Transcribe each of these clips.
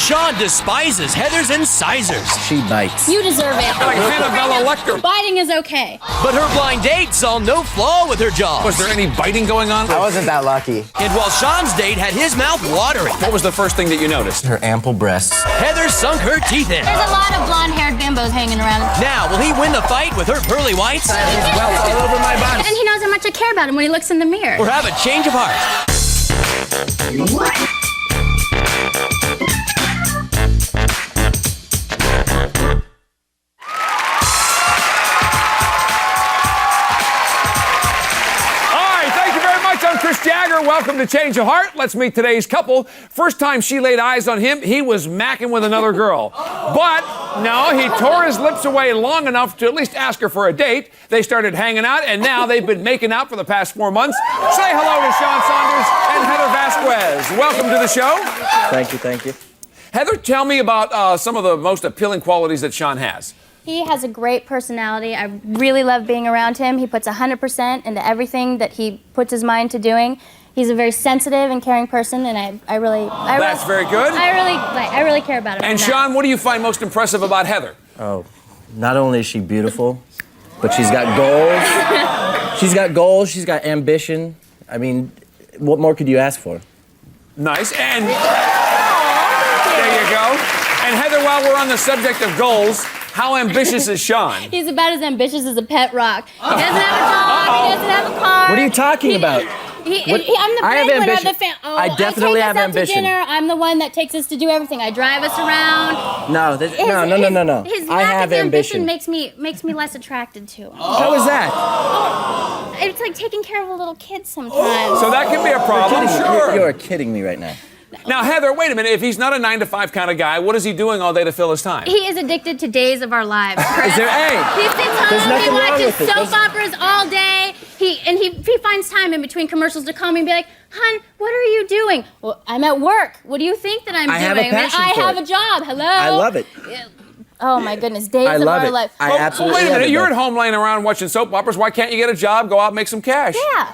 Shawn despises Heather's incisors. She bites. You deserve it. Like Hannibal Lecter. Biting is okay. But her blind date saw no flaw with her jaws. Was there any biting going on? I wasn't that lucky. And while Shawn's date had his mouth watering, What was the first thing that you noticed? Her ample breasts. Heather sunk her teeth in. There's a lot of blonde-haired bimbos hanging around. Now, will he win the fight with her pearly whites? Welts all over my buns. And he knows how much I care about him when he looks in the mirror. Or have a change of heart? I'm Christy. Welcome to Change of Heart. Let's meet today's couple. First time she laid eyes on him, he was macking with another girl. But no, he tore his lips away long enough to at least ask her for a date. They started hanging out, and now they've been making out for the past 4 months. Say hello to Shawn Saunders and Heather Vasquez. Welcome to the show. Thank you, thank you. Heather, tell me about some of the most appealing qualities that Shawn has. He has a great personality. I really love being around him. He puts 100% into everything that he puts his mind to doing. He's a very sensitive and caring person, and I really That's very good. I really care about him. And Shawn, what do you find most impressive about Heather? Oh, not only is she beautiful, but she's got goals. She's got goals, she's got ambition. I mean, what more could you ask for? Nice. And there you go. And Heather, while we're on the subject of goals, how ambitious is Shawn? He's about as ambitious as a pet rock. He doesn't have a job, he doesn't have a car. What are you talking about? I'm the breadwinner of the family. Oh, I definitely have take us out ambition. to dinner. I'm the one that takes us to do everything. I drive us around. No, no. His I lack have of ambition. makes me less attracted to him. How is that? It's like taking care of a little kid sometimes. So that can be a problem, sure. You're kidding me right now. Now, Heather, wait a minute. If he's not a 9-to-5 kind of guy, what is he doing all day to fill his time? He is addicted to Days of Our Lives. Is there He sits There's home, he nothing wrong watches with it. soap operas all day. He finds time in between commercials to call me and be like, "Hun, what are you doing?" "Well, I'm at work." "What do you think that I'm doing?" have a passion I for have it. a job. Hello. I love it. Oh my goodness, Days I of love Our it. Lives. I absolutely Wait a love minute. it, You're though. at home laying around watching soap operas. Why can't you get a job, go out and make some cash? Yeah.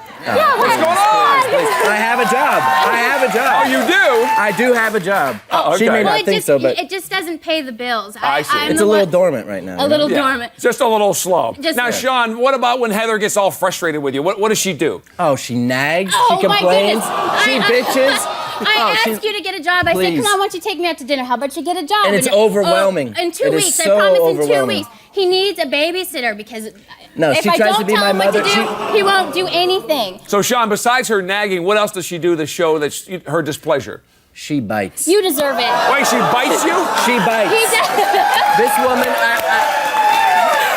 What's going on? I have a job. I have a job. Oh, you do? I do have a job. Oh, She okay. may Well, not think so, but it just doesn't pay the bills. I see. I'm it's the a little one- dormant right now. A little Yeah. dormant. Just a little slow. Just- Now, Yeah. Shawn, what about when Heather gets all frustrated with you? What does she do? Oh, she nags. Oh, she my complains. goodness. She bitches. I asked you to get a job. I said, Please. "Come on, why don't you take me out to dinner? How about you get a job?" And it's overwhelming. In 2 It is weeks, so I promise. In 2 overwhelming. weeks, he needs a babysitter because No, if she I tries don't to be tell my him what to mother. do, he won't do anything. So, Shawn, besides her nagging, what else does she do to show that her displeasure? She bites. You deserve it. Wait, she bites you? She bites. He does. This woman,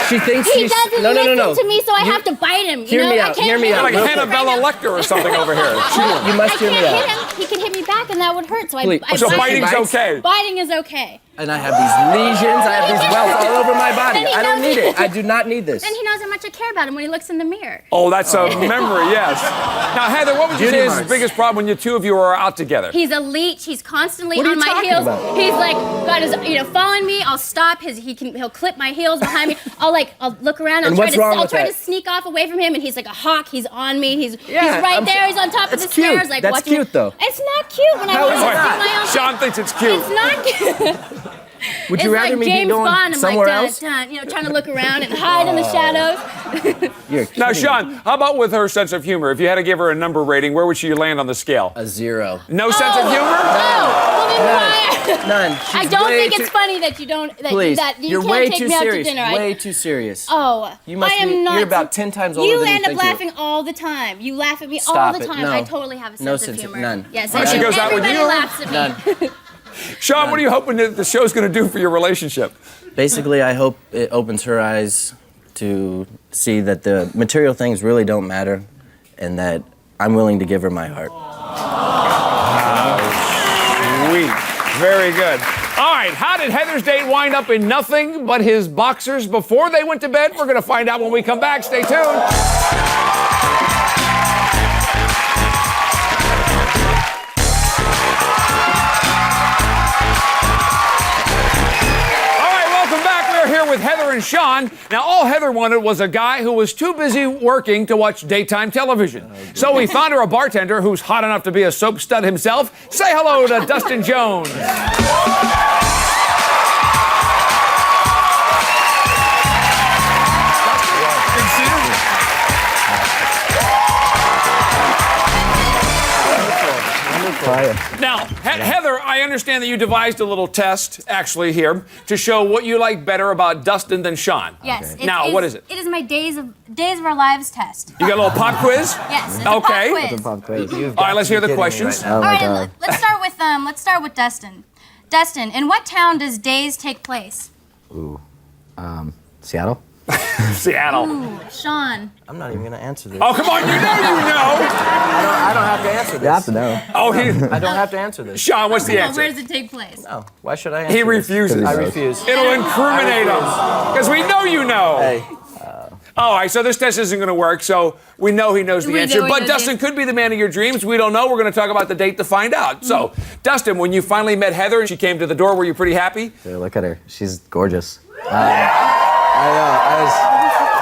she thinks He she's... doesn't No. listen to me, so I have to bite him. Hear me out, hear me out. Like Real Hannibal Lecter or something over here. You must I hear me can't hit out. him. He can hit me back, and that would hurt. So Please. I So bite biting's him. okay. Biting is okay. And I have these lesions, I have these welts all over my body. And he I don't knows need it. it. I do not need this. And he knows how much I care about him when he looks in the mirror. Oh, that's a memory, yes. Now, Heather, what would you Beauty say is his marks. biggest problem when you two of you are out together? He's a leech. He's constantly What are on you my talking heels. about? He's like got his, following me. I'll stop. He'll clip my heels behind me. I'll look around. And what's wrong with try to that? sneak off away from him, and he's like a hawk. He's on me. He's Yeah, right I'm there. so- He's on top of the That's cute. stairs. Like That's watching cute, though. It's not cute when How I is want it to not? do my own. Shawn thinks it's cute. It's not cute. Would It's you rather like me James be going Bond. I'm somewhere like, else? trying to look around and hide in the shadows. You're Now, kidding. Shawn, how about with her sense of humor? If you had to give her a number rating, where would she land on the scale? A 0. No sense of humor? Oh, well then why? None. I She's don't way think it's too- funny that you don't. Please, that you you're can't way take too me out serious. to dinner. Way too serious. Oh, You must I am be- not. you're about 10 times older You than you end up think you are. laughing all the time. You laugh at me all Stop the it. time. No. I totally have a sense No of sense of- humor. none. Yes, When I she do. goes out with Everybody you? laughs at me. None. Shawn, what are you hoping that the show's going to do for your relationship? Basically, I hope it opens her eyes to see that the material things really don't matter and that I'm willing to give her my heart. Sweet. Very good. All right, how did Heather's date wind up in nothing but his boxers before they went to bed? We're going to find out when we come back. Stay tuned. with Heather and Shawn. Now, all Heather wanted was a guy who was too busy working to watch daytime television. So we found her a bartender who's hot enough to be a soap stud himself. Say hello to Dustin Jones. Now, Heather, I understand that you devised a little test, actually, here, to show what you like better about Dustin than Shawn. Yes. Okay. Now, what is it? It is my days of our lives test. You got a little pop quiz? Yes. It's Okay. A pop quiz. All right, let's hear the questions. Oh All my right, God. let's start with Dustin. Dustin, in what town does Days take place? Ooh. Seattle? Seattle. Ooh, Shawn. I'm not even gonna answer this. Oh, come on, you know. I don't have to answer this. You have to know. Oh, I don't have to answer this. Shawn, what's the Well, answer? where does it take place? No. Why should I answer He this? refuses. I refuse. It'll incriminate him. Because we know you know. Hey. All right, so this test isn't going to work, so we know he knows the We know answer. he But knows Dustin the could be the man of your dreams. We don't know. We're going to talk about the date to find out. So, Dustin, when you finally met Heather and she came to the door, were you pretty happy? Dude, look at her. She's gorgeous.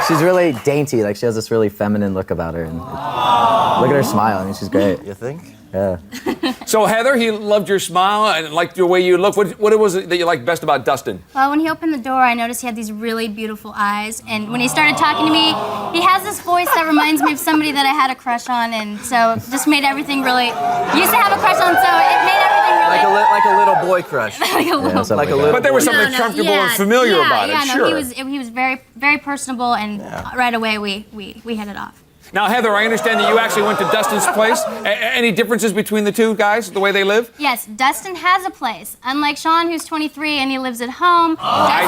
She's really dainty. Like, she has this really feminine look about her. And look at her smile. I mean, she's great. You think? Yeah. So, Heather, he loved your smile and liked the way you look. What was it that you liked best about Dustin? Well, when he opened the door, I noticed he had these really beautiful eyes. And when he started talking to me, he has this voice that reminds me of somebody that I had a crush on. And so it just made everything really... Used to have a crush on, so it made everything really... Like a little boy crush. like a little... something Like a that. little. But there was something comfortable and familiar about it, sure. He was very, very personable, and right away we hit it off. Now, Heather, I understand that you actually went to Dustin's place. Any differences between the two guys, the way they live? Yes, Dustin has a place. Unlike Shawn, who's 23 and he lives at home. I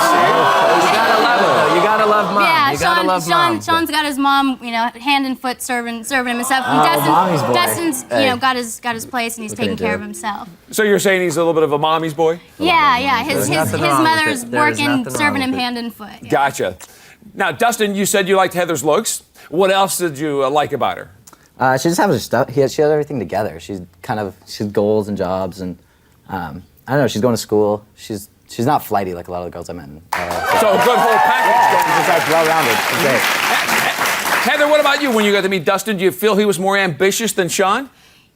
You gotta love mom. Yeah, You gotta love mom. Sean's got his mom, hand and foot serving him and stuff. And mommy's boy. Dustin's, Hey. got his place and he's taking care of himself. see. So you're saying he's a little bit of a mommy's boy? Yeah. His nothing wrong with mother's it. There is working, nothing wrong serving him with it. hand and foot. Yeah. Gotcha. Now, Dustin, you said you liked Heather's looks. What else did you like about her? She just has her stuff. She has everything together. She's goals and jobs, and I don't know. She's going to school. She's not flighty like a lot of the girls I met. So a good whole package. She's just well-rounded. She's great. Heather, what about you? When you got to meet Dustin, do you feel he was more ambitious than Shawn?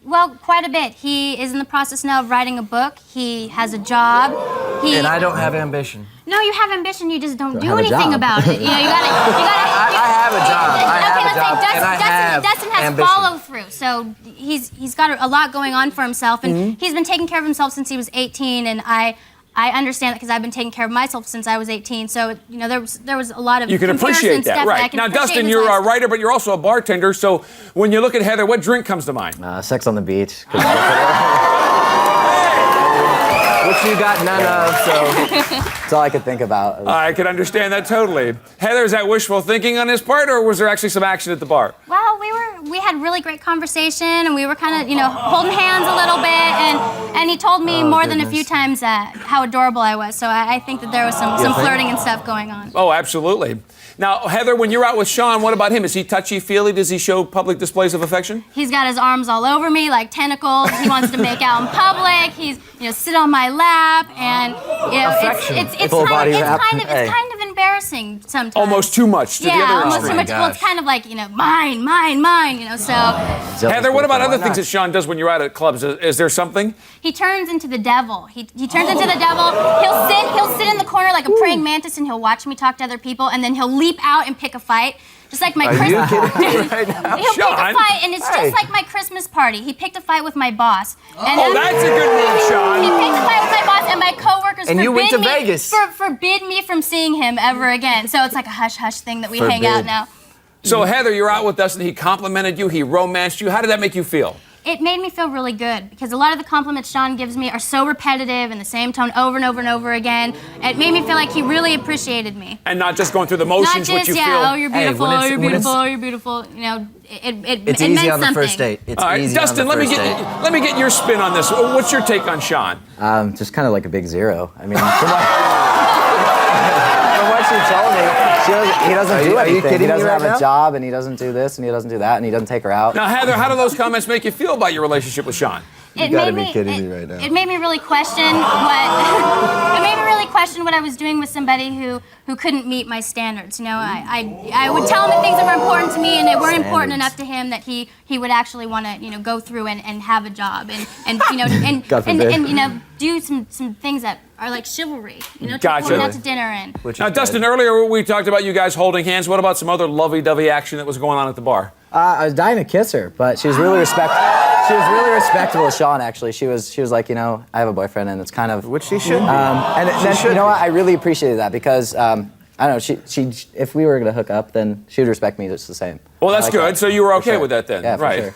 Well, quite a bit. He is in the process now of writing a book. He has a job. And I don't have ambition. No, you have ambition. You just don't do have a anything job. about it. You gotta. I have a job. I have a job, and I have Dustin has ambition. follow through. So he's got a lot going on for himself, and he's been taking care of himself since he was 18. And I understand that because I've been taking care of myself since I was 18. So there was a lot of You can appreciate comparison that, stuff right? I can Now, appreciate Dustin, his you're a lifestyle. writer, but you're also a bartender. So when you look at Heather, what drink comes to mind? Sex on the beach. Which you got none of, so. That's all I could think about. I can understand that totally. Heather, is that wishful thinking on his part, or was there actually some action at the bar? Well, we had really great conversation, and we were kind of, holding hands a little bit, and he told me more than a few times how adorable I was. So I think that there was some flirting and stuff going on. Oh, absolutely. Now, Heather, when you're out with Shawn, what about him? Is he touchy-feely? Does he show public displays of affection? He's got his arms all over me like tentacles. He wants to make out in public. He's, sit on my lap, and it's Full body wrap. kind of embarrassing sometimes. Almost too much to the other almost extreme. too much. Well, it's kind of like mine. So Heather, what about other things that Shawn does when you're out at clubs? Is there something? he turns into the devil. He turns into the devil. He'll sit in the corner like a praying mantis, and he'll watch me talk to other people, and then he'll leap out and pick a fight. Just like my Christmas right now? He'll pick Shawn? a fight, and it's just like my Christmas party. He picked a fight with my boss. And Oh, that's a good move, He Shawn. picked a fight with my boss, and my coworkers And you went to Vegas. forbid me from seeing him ever again. So it's like a hush-hush thing that we hang out now. So, Heather, you're out with Dustin. He complimented you. He romanced you. How did that make you feel? It made me feel really good because a lot of the compliments Shawn gives me are so repetitive in the same tone over and over and over again. It made me feel like he really appreciated me. And not just going through the Not motions, just, what you yeah, feel. oh, you're beautiful, when oh, it's- you're when beautiful, it's- oh, you're beautiful. It's it easy meant on the something. first date. It's All right, easy Dustin, on the first date. let me get your spin on this. What's your take on Shawn? Just kind of like a big zero. I mean, from what she told me, he doesn't do are you anything. kidding He me doesn't right have now? a job, and he doesn't do this, and he doesn't do that, and he doesn't take her out. Now, Heather, how do those comments make you feel about your relationship with Shawn? it gotta made be kidding me right now. It made me really question what it made me really question what I was doing with somebody who couldn't meet my standards. You know, I would tell him the things that were important to me, and they weren't important enough to him that he would actually want to go through and have a job and do some things that are like chivalry. Gotcha. Going out to dinner and. Now, Dustin, earlier we talked about you guys holding hands. What about some other lovey-dovey action that was going on at the bar? I was dying to kiss her, but she was really She was really respectful of Shawn, actually. She was like, I have a boyfriend, and it's kind of... Which she should be. And then, you know what? I really appreciated that because, I don't know, she if we were going to hook up, then she would respect me just the same. Well, that's good. That. So you were okay sure. with that then? Yeah, for right. sure.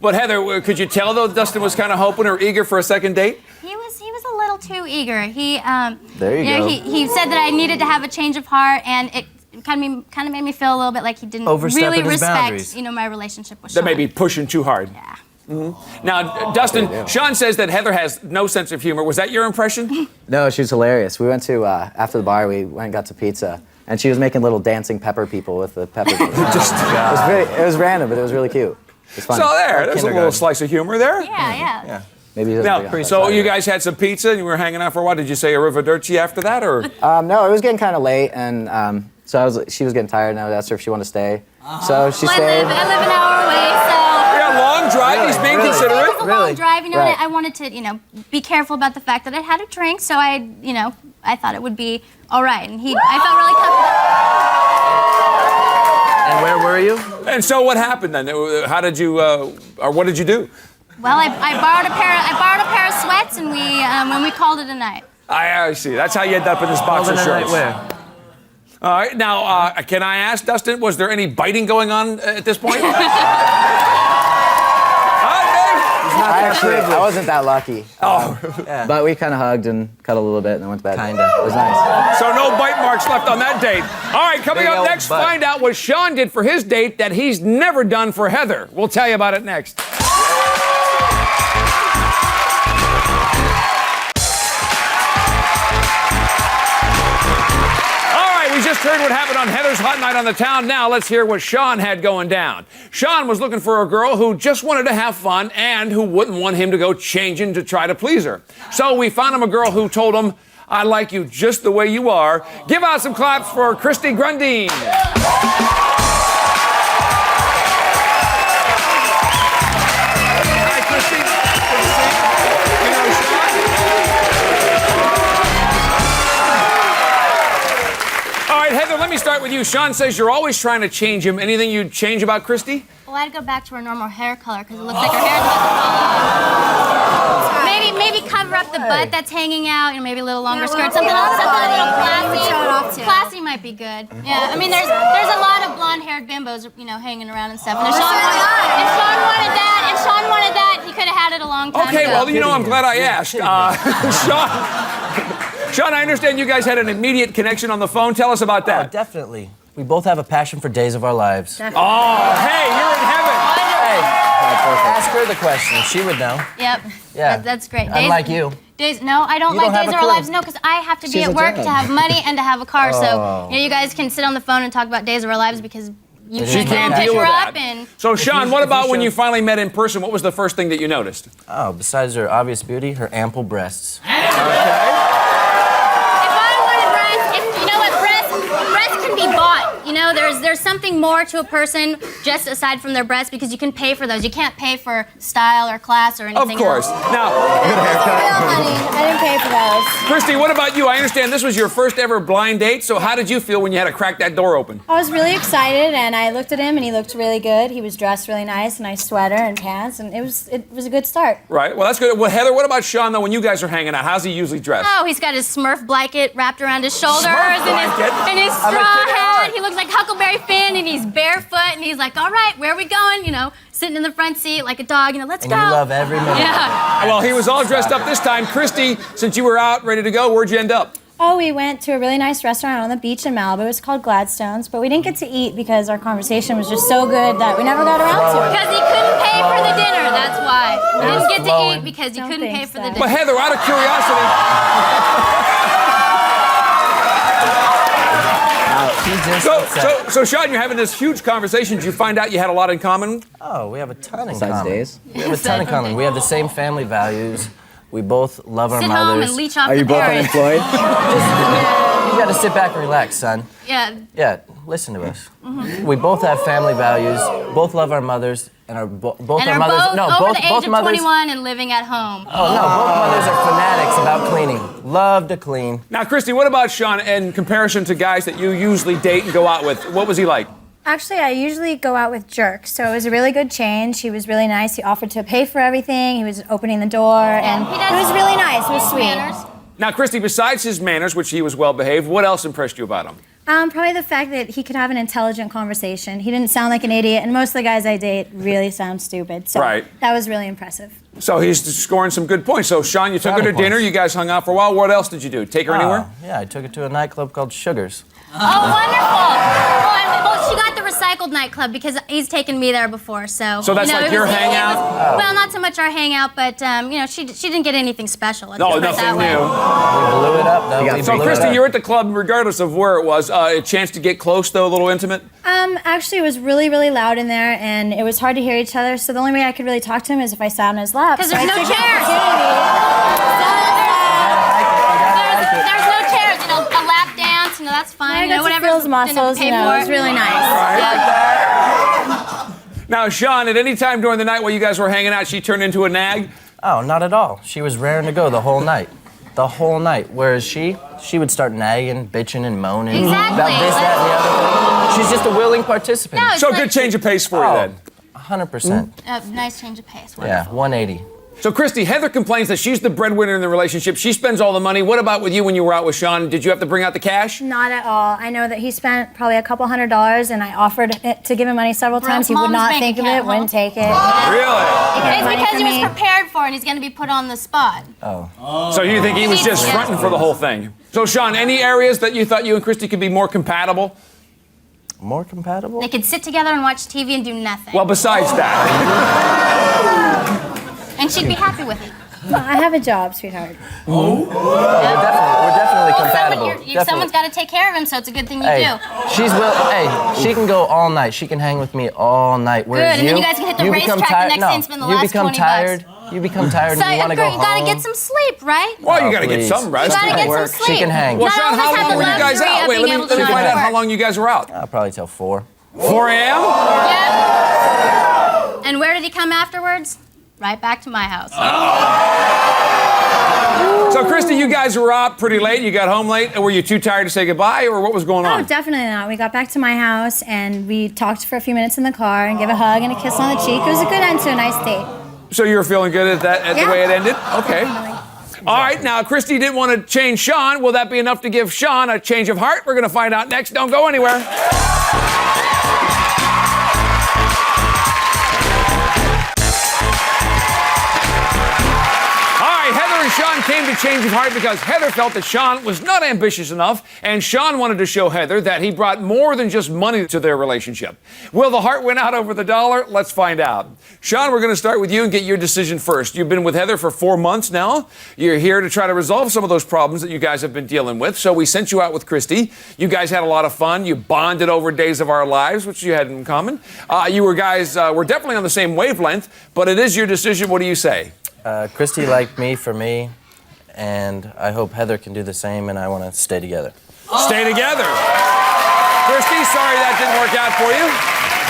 But Heather, could you tell, though, Dustin was kind of hoping or eager for a second date? He was a little too eager. There you go. He said that I needed to have a change of heart, and it kind of made me feel a little bit like he didn't really respect, my relationship with Shawn. That may be pushing too hard. Yeah. Mm-hmm. Now, Dustin, Shawn says that Heather has no sense of humor. Was that your impression? No, she was hilarious. We went to, after the bar, we went and got to pizza, and she was making little dancing pepper people with the pepper. It was random, but it was really cute. It was funny. So there's a little slice of humor there. Yeah. Maybe now, so you guys had some pizza and you were hanging out for a while. Did you say arrivederci after that, or? No, it was getting kind of late, and so she was getting tired, and I would ask her if she wanted to stay. So she stayed. I live an hour away, so. Yeah, long drive. He's being considerate. It was a long drive, and I wanted to, be careful about the fact that I had a drink, so I thought it would be all right, and I felt really comfortable. And where were you? And so what happened then? How did you, or what did you do? Well, I borrowed a pair of sweats, and when we called it a night. I see. That's how you end up in this box of shorts. Where? All right. Now, can I ask, Dustin, was there any biting going on at this point? I wasn't that lucky. Yeah. But we kind of hugged and cuddled a little bit and then went to bed. Kinda. It was nice. So no bite marks left on that date. All right, coming up next, butt. find out what Shawn did for his date that he's never done for Heather. We'll tell you about it next. We just heard what happened on Heather's Hot Night on the Town. Now let's hear what Shawn had going down. Shawn was looking for a girl who just wanted to have fun and who wouldn't want him to go changing to try to please her. So we found him a girl who told him, "I like you just the way you are." Give out some claps for Christy Grundine. Hi, Christy. Good to see you. You know Shawn? All right, Heather, let me start with you. Shawn says you're always trying to change him. Anything you'd change about Christy? Well, I'd go back to her normal hair color because it looks like her hair's about to fall off. Maybe cover up the butt that's hanging out, maybe a little longer skirt, something a little classy. Classy might be good. Yeah, I mean, there's a lot of blonde-haired bimbos, hanging around and stuff. And if Shawn wanted that, he could have had it a long time ago. Okay, well, I'm glad I asked. Shawn, I understand you guys had an immediate connection on the phone. Tell us about that. Oh, definitely. We both have a passion for Days of Our Lives. Definitely. Oh, hey, you're in heaven. Hey, ask her the question. She would know. Yep. Yeah. That's great. Unlike you. No, I don't You like don't have Days a of Our clue. Lives. No, because I have to be She's at a work job. to have money and to have a car. Oh. So you guys can sit on the phone and talk about Days of Our Lives because you She can't pick deal her with up that. and. So, Shawn, what if you about when show- you finally met in person? What was the first thing that you noticed? Oh, besides her obvious beauty, her ample breasts. If I wanted breasts, breasts can be bought. There's something more to a person just aside from their breasts because you can pay for those. You can't pay for style or class or anything Of course. else. Now, Honey, I didn't pay for those. Christy, what about you? I understand this was your first ever blind date, so how did you feel when you had to crack that door open? I was really excited, and I looked at him, and he looked really good. He was dressed really nice, a nice sweater and pants, and it was a good start. Right, well, that's good. Well, Heather, what about Shawn, though, when you guys are hanging out? How's he usually dressed? Oh, he's got his Smurf blanket wrapped around his shoulders blanket? and his straw hat. He looks like Huckleberry Finn, and he's barefoot, and he's like, all right, where are we going? Sitting in the front seat like a dog, let's go. And you love every minute. Yeah. Well, he was all dressed up this time. Christy, since you were out, ready to go, where'd you end up? Oh, we went to a really nice restaurant on the beach in Malibu. It was called Gladstone's, but we didn't get to eat because our conversation was just so good that we never got around to it. Because he couldn't pay for the dinner, that's why. We didn't get to flowing. eat because he Don't couldn't think pay for so. the But dinner. Heather, out of curiosity... She's just upset. So, Shawn, you're having this huge conversation. Did you find out you had a lot in common? Oh, we have a ton in Besides common. days? We have a ton in common. We have the same family values. We both love our Sit mothers. home and leech off Are you the both parents. unemployed? You got to sit back and relax, son. Yeah. Yeah, listen to us. We both have family values. Both love our mothers, and both And our are mothers. both No, over both the age both of mothers. 21 and living at home. Oh no, both mothers are fanatics about cleaning. Love to clean. Now, Christy, what about Shawn in comparison to guys that you usually date and go out with? What was he like? Actually, I usually go out with jerks, so it was a really good change. He was really nice. He offered to pay for everything. He was opening the door, and he does it was really nice. It was sweet. Manners. Now, Christy, besides his manners, which he was well behaved, what else impressed you about him? Probably the fact that he could have an intelligent conversation. He didn't sound like an idiot, and most of the guys I date really sound stupid. So Right. that was really impressive. So he's scoring some good points. So, Shawn, you took her to Brownie dinner. points. You guys hung out for a while. What else did you do? Take her anywhere? Yeah, I took her to a nightclub called Sugars. Oh, wonderful. Well, she got the recycled nightclub because he's taken me there before. So that's you know, like it your was- hangout? Well, not so much our hangout, but you know, she didn't get anything special. Let's No, put it that nothing way. new. We blew it up, though. got We So, blew it Christy, up. you're at the club, regardless of where it was. A chance to get close, though, a little intimate? Actually, it was really, really loud in there, and it was hard to hear each other. So the only way I could really talk to him is if I sat on his lap. 'Cause So there's I no took the chairs. opportunity. There's no chairs. You know, a lap dance. You know, that's fine. I You know, got to whatever. feel his muscles. You know, it was really nice. Now, Shawn, at any time during the night while you guys were hanging out, she turned into a nag? Oh, not at all. She was raring to go the whole night. The whole night. Whereas she would start nagging, bitching, and moaning Exactly. about this, that, and the other thing. She's just a willing participant. No, it's So, like, good change of pace for you Oh, then. 100%. nice change of pace. Yeah, 180. So, Christy, Heather complains that she's the breadwinner in the relationship. She spends all the money. What about with you when you were out with Shawn? Did you have to bring out the cash? Not at all. I know that he spent probably a couple $100s, and I offered to give him money several times. He would Mom's not bank think of account, it, wouldn't take it. Really? It's money because for he was me. prepared for it and he's going to be put on the spot. So you think he was just fronting for the whole thing? So, Shawn, any areas that you thought you and Christy could be more compatible? More compatible? They could sit together and watch TV and do nothing. Well, besides that. And she'd be happy with it. I have a job, sweetheart. We're definitely compatible. Someone's got to take care of him, so it's a good thing you Hey, do. she can go all night. She can hang with me all night. Whereas and then you guys can hit the become racetrack the tired- next no, day and spend the you last become 20 tired. You become tired So and you want to go home. you got to get some sleep, right? Well, you got to get please. some You rest. got to get some work. sleep. She can hang. Well, Not Shawn, all of us how have long the were you guys luxury out? of Wait, being let able me to find not out how work. long you guys were out. Probably till 4. 4 a.m.? Yeah. And where did he come afterwards? Right back to my house. So, Christy, you guys were out pretty late. You got home late. Were you too tired to say goodbye, or what was going Oh, on? definitely not. We got back to my house, and we talked for a few minutes in the car and gave a hug and a kiss on the cheek. It was a good end to a nice date. So you were feeling good at the Yeah. way it ended? Okay. Definitely. All right, now, Christy didn't want to change Shawn. Will that be enough to give Shawn a change of heart? We're going to find out next. Don't go anywhere. Heather and Shawn came to change of heart because Heather felt that Shawn was not ambitious enough, and Shawn wanted to show Heather that he brought more than just money to their relationship. Will the heart win out over the dollar? Let's find out. Shawn, we're going to start with you and get your decision first. You've been with Heather for 4 months now. You're here to try to resolve some of those problems that you guys have been dealing with, so we sent you out with Christy. You guys had a lot of fun. You bonded over Days of Our Lives, which you had in common. You were definitely on the same wavelength, but it is your decision. What do you say? Christy liked me for me, and I hope Heather can do the same, and I want to stay together. Stay together. Christy, sorry that didn't work out for you.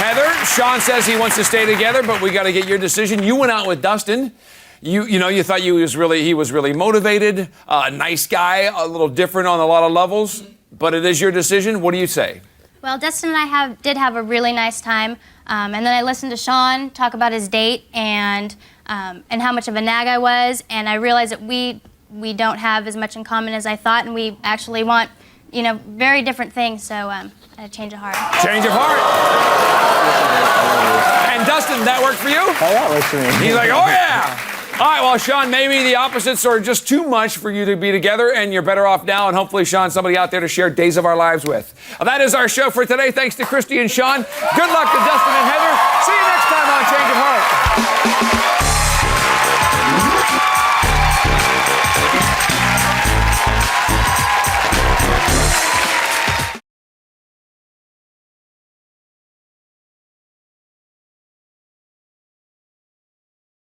Heather, Shawn says he wants to stay together, but we got to get your decision. You went out with Dustin. You thought he was really motivated, a nice guy, a little different on a lot of levels, but it is your decision. What do you say? Well, Dustin and I did have a really nice time, and then I listened to Shawn talk about his date and how much of a nag I was, and I realized that we don't have as much in common as I thought, and we actually want, very different things. So a change of heart. Change of heart. And Dustin, that worked for you? Oh, yeah, it works for me. He's like, oh yeah. All right, well, Shawn, maybe the opposites are just too much for you to be together, and you're better off now, and hopefully, Shawn, somebody out there to share Days of Our Lives with. That is our show for today. Thanks to Christy and Shawn. Good luck to Dustin and Heather. See you next time on Change of Heart.